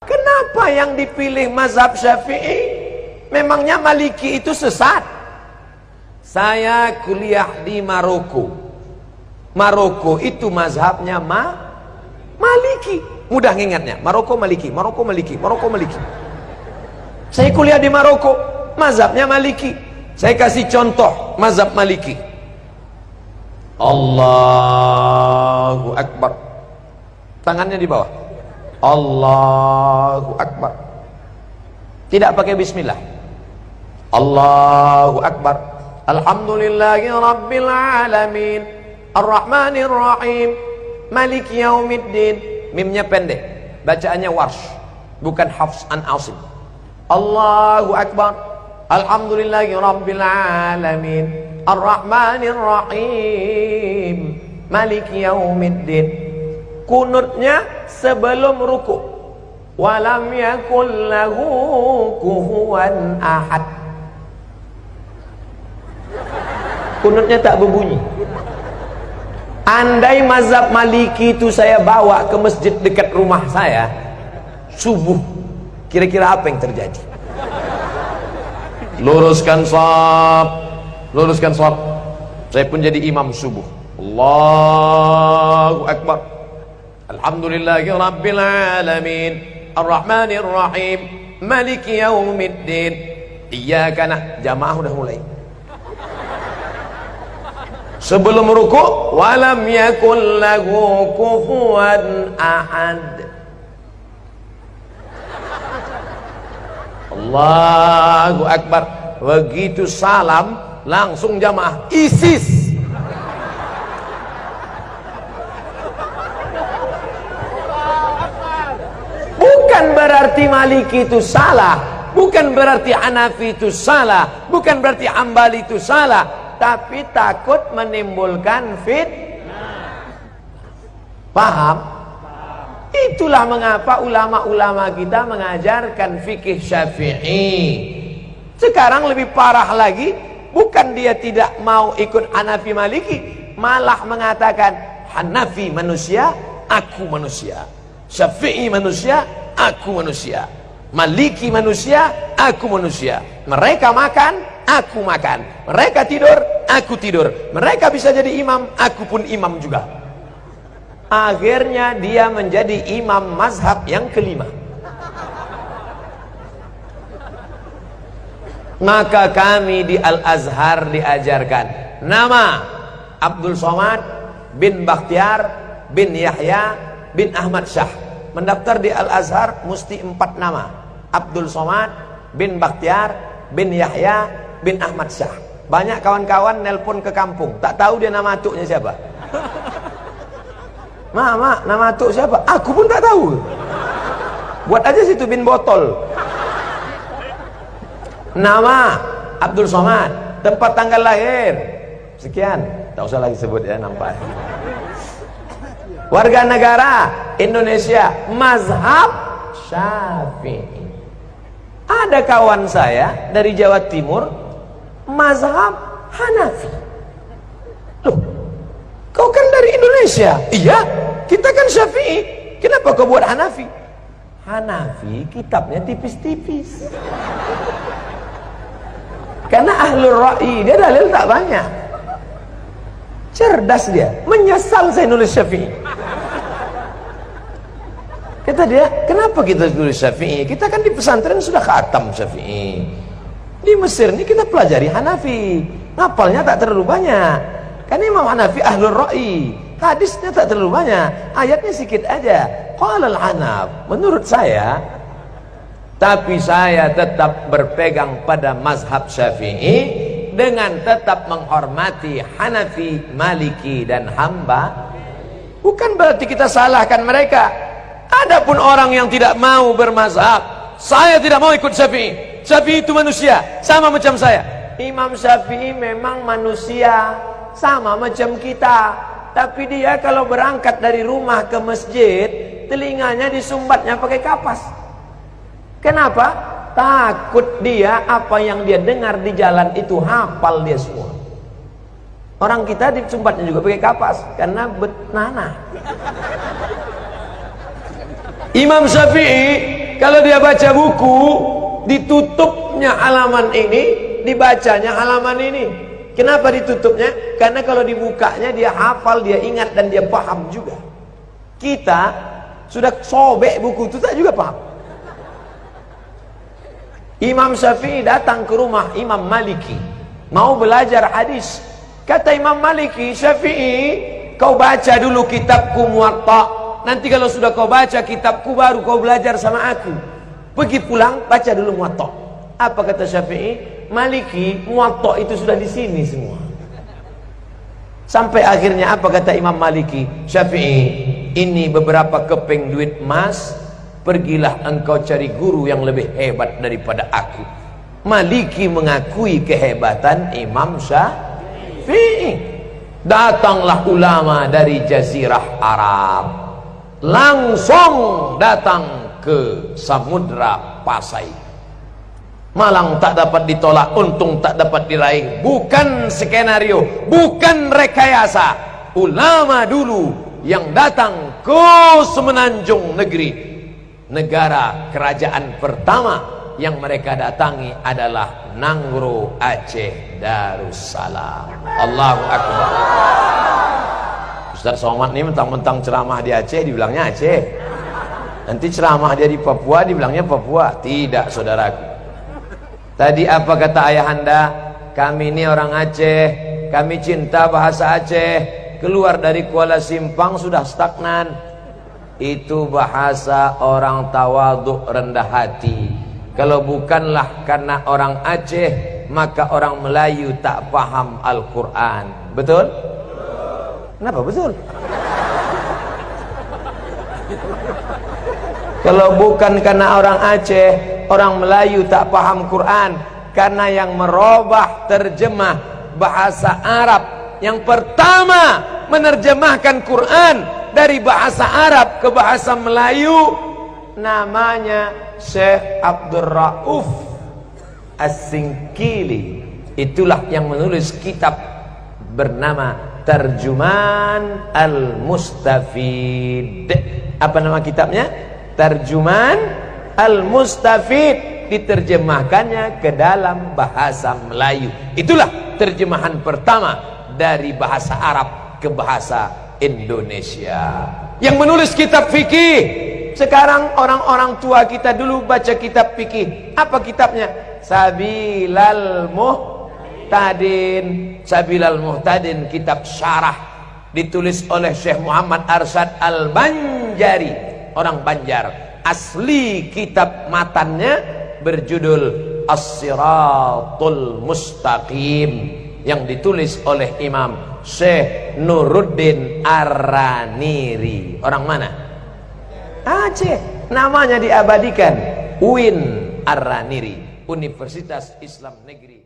Kenapa yang dipilih mazhab Syafi'i? Memangnya Maliki itu sesat? Saya kuliah di Maroko. Maroko itu mazhabnya Maliki. Mudah ngingatnya, Maroko Maliki, Maroko Maliki, Maroko Maliki. Saya kuliah di Maroko, mazhabnya Maliki. Saya kasih contoh mazhab Maliki. Allahu Akbar. Tangannya di bawah. Allahu Akbar. Tidak pakai bismillah. Allahu Akbar. Alhamdulillahi Rabbil Alamin, Ar-Rahmanir Rahim, Maliki Yaumiddin. Mimnya pendek, bacaannya warsh, bukan Hafs an Asim. Allahu Akbar. Alhamdulillahi Rabbil Alamin, Ar-Rahmanir Rahim, Maliki Yaumiddin. Kunutnya sebelum ruku. Walam yakul lahu kufuwan ahad. Kunutnya tak berbunyi. Andai mazhab Maliki itu saya bawa ke masjid dekat rumah saya subuh, kira-kira apa yang terjadi? Luruskan shaf, luruskan shaf. Saya pun jadi imam subuh. Allahu Akbar. Alhamdulillahi Rabbil Alamin, Ar-Rahmanir Rahim, Maliki Yaumiddin. Iyyaka jamaah udah mulai. Sebelum ruku, walam yakul lahu kufuwan ahad. Allahu Akbar. Begitu salam langsung jamaah ISIS. Bukan berarti Maliki itu salah, bukan berarti Hanafi itu salah, bukan berarti Hambali itu salah, tapi takut menimbulkan fitnah. Paham? Itulah mengapa ulama-ulama kita mengajarkan fikih Syafi'i. Sekarang lebih parah lagi, bukan dia tidak mau ikut Hanafi Maliki, malah mengatakan Hanafi manusia, aku manusia. Syafi'i manusia, aku manusia. Maliki manusia, aku manusia. Mereka makan, aku makan. Mereka tidur, aku tidur. Mereka bisa jadi imam, aku pun imam juga. Akhirnya dia menjadi imam mazhab yang kelima. Maka kami di Al-Azhar diajarkan nama Abdul Somad bin Bakhtiar bin Yahya bin Ahmad Syah. Mendaftar di Al-Azhar mesti 4 nama. Abdul Somad bin Bakhtiar bin Yahya bin Ahmad Syah. Banyak kawan-kawan nelpon ke kampung, tak tahu dia nama atuknya siapa. Mak, nama atuk siapa? Aku pun tak tahu. Buat aja situ bin botol. Nama Abdul Somad, tempat tanggal lahir sekian, tak usah lagi sebut ya, nampak. Warga negara Indonesia, mazhab Syafi'i. Ada kawan saya dari Jawa Timur, mazhab Hanafi. Loh, kau kan dari Indonesia? Iya, kita kan Syafi'i. Kenapa kau buat Hanafi? Hanafi kitabnya tipis-tipis. Karena ahlul ra'i, dia dalil tak banyak. Cerdas dia, menyesal saya nulis Syafi'i. Kata dia, kenapa kita nulis Syafi'i? Kita kan di pesantren sudah khatam Syafi'i. Di Mesir ini kita pelajari Hanafi, ngapalnya tak terlalu banyak. Kan Imam Hanafi ahlul ra'i, hadisnya tak terlalu banyak, ayatnya sedikit aja. Qala al-Hanaf, menurut saya, tapi saya tetap berpegang pada mazhab Syafi'i dengan tetap menghormati Hanafi, Maliki dan Hamba. Bukan berarti kita salahkan mereka. Adapun orang yang tidak mau bermazhab, saya tidak mau ikut Syafi'i. Syafi'i itu manusia, sama macam saya. Imam Syafi'i memang manusia, sama macam kita. Tapi dia kalau berangkat dari rumah ke masjid, telinganya disumbatnya pakai kapas. Kenapa? Takut dia apa yang dia dengar di jalan itu hafal dia semua. Orang kita disumbatnya juga pakai kapas karena betnana. Imam Syafi'i Kalau dia baca buku, ditutupnya halaman ini, dibacanya halaman ini. Kenapa ditutupnya? Karena kalau dibukanya dia hafal, dia ingat, dan dia paham juga. Kita sudah sobek buku itu, tak juga paham. Imam Syafi'i datang ke rumah Imam Maliki, mau belajar hadis. Kata Imam Maliki, Syafi'i, kau baca dulu kitabku Muwatta. Nanti kalau sudah kau baca kitabku, baru kau belajar sama aku. Pergi pulang, baca dulu Muwatta. Apa kata Syafi'i? Maliki, Muwatta itu sudah di sini semua. Sampai akhirnya apa kata Imam Maliki? Syafi'i, ini beberapa keping duit emas, pergilah engkau cari guru yang lebih hebat daripada aku. Maliki mengakui kehebatan Imam Syafi'i. Datanglah ulama dari Jazirah Arab, langsung datang ke Samudra Pasai. Malang tak dapat ditolak, untung tak dapat diraih. Bukan skenario, bukan rekayasa. Ulama dulu yang datang ke Semenanjung Negeri, negara kerajaan pertama yang mereka datangi adalah Nangro Aceh Darussalam. Allahu Akbar. Ustaz Somad ini mentang-mentang ceramah di Aceh dibilangnya Aceh, nanti ceramah dia di Papua dibilangnya Papua. Tidak, saudaraku. Tadi apa kata ayahanda? Kami ini orang Aceh, kami cinta bahasa Aceh. Keluar dari Kuala Simpang sudah stagnan. Itu bahasa orang tawaduk, rendah hati. Kalau bukanlah karena orang Aceh, maka orang Melayu tak paham Al-Quran. Betul? Kenapa betul? Kalau bukan karena orang Aceh, orang Melayu tak paham Quran. Karena yang merubah terjemah bahasa Arab, yang pertama menerjemahkan Quran dari bahasa Arab ke bahasa Melayu, namanya Syekh Abdul Rauf As-Singkili. Itulah yang menulis kitab bernama Tarjuman Al-Mustafid. Apa nama kitabnya? Tarjuman Al-Mustafid. Diterjemahkannya ke dalam bahasa Melayu. Itulah terjemahan pertama dari bahasa Arab ke bahasa Indonesia. Yang menulis kitab fikih. Sekarang orang-orang tua kita dulu baca kitab fikih. Apa kitabnya? Sabilal Muhtadin. Sabilal Muhtadin, kitab syarah, ditulis oleh Syekh Muhammad Arsyad Al-Banjari, orang Banjar. Asli kitab matannya berjudul As-Siratul Mustaqim, yang ditulis oleh Imam Syekh Nuruddin Ar-Raniri. Orang mana? Aceh. Namanya diabadikan, UIN Ar-Raniri, Universitas Islam Negeri